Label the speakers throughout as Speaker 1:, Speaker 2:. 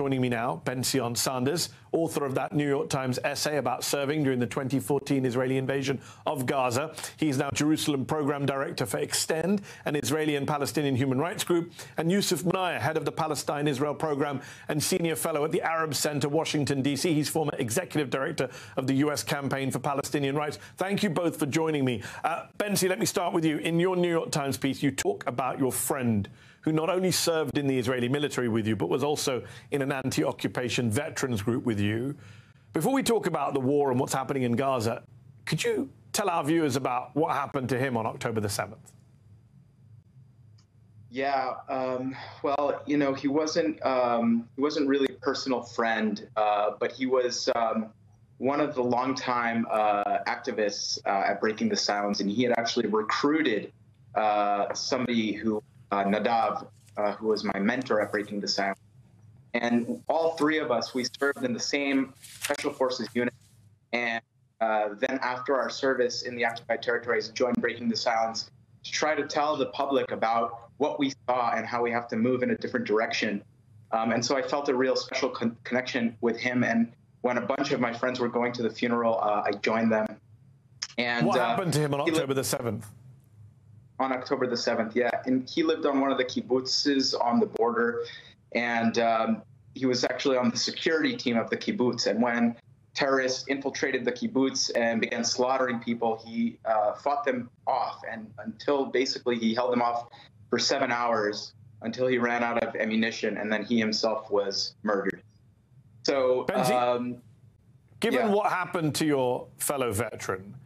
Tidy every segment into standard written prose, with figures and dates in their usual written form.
Speaker 1: Joining me now, Benzion Sanders, author of that New York Times essay about serving during the 2014 Israeli invasion of Gaza. He's now Jerusalem Program Director for Extend, an Israeli and Palestinian human rights group, and Yusuf Munaya, head of the Palestine-Israel Program and Senior Fellow at the Arab Center, Washington, D.C. He's former Executive Director of the U.S. Campaign for Palestinian Rights. Thank you both for joining me. Benzi, let me start with you. In your New York Times piece, you talk about your friend who not only served in the Israeli military with you, but was also in an anti-occupation veterans group with you. Before we talk about the war and what's happening in Gaza, could you tell our viewers about what happened to him on October the 7th?
Speaker 2: Yeah, well, you know, he wasn't really a personal friend, but he was one of the longtime activists at Breaking the Sounds, and he had actually recruited somebody who Nadav, who was my mentor at Breaking the Sound. And all three of us, we served in the same Special Forces unit. And then after our service in the occupied territories, joined Breaking the Sounds to try to tell the public about what we saw and how we have to move in a different direction. And so I felt a real special connection with him. And when a bunch of my friends were going to the funeral, I joined them. And
Speaker 1: what happened to him on October the 7th?
Speaker 2: On October the 7th, yeah. And he lived on one of the kibbutzes on the border. And he was actually on the security team of the kibbutz. And when terrorists infiltrated the kibbutz and began slaughtering people, he fought them off. And until basically he held them off for 7 hours until he ran out of ammunition. And then he himself was murdered. So,
Speaker 1: Benzi, given what happened to your fellow veteran,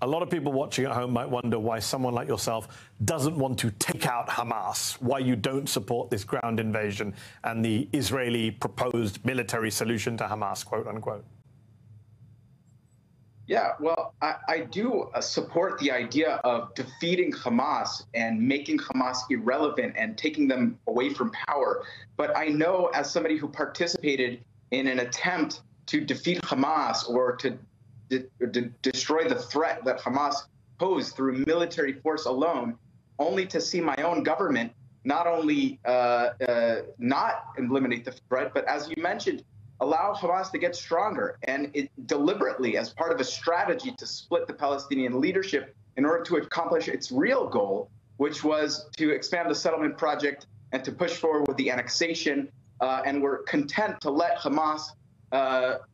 Speaker 1: a lot of people watching at home might wonder why someone like yourself doesn't want to take out Hamas, why you don't support this ground invasion and the Israeli proposed military solution to Hamas, quote unquote.
Speaker 2: Yeah, well, I do support the idea of defeating Hamas and making Hamas irrelevant and taking them away from power. But I know, as somebody who participated in an attempt to defeat Hamas or to destroy the threat that Hamas posed through military force alone, only to see my own government not only not eliminate the threat, but as you mentioned, allow Hamas to get stronger, and it deliberately, as part of a strategy to split the Palestinian leadership in order to accomplish its real goal, which was to expand the settlement project and to push forward with the annexation, and we're content to let Hamas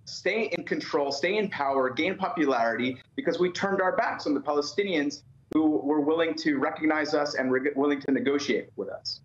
Speaker 2: stay in control, stay in power, gain popularity, because we turned our backs on the Palestinians who were willing to recognize us and willing to negotiate with us.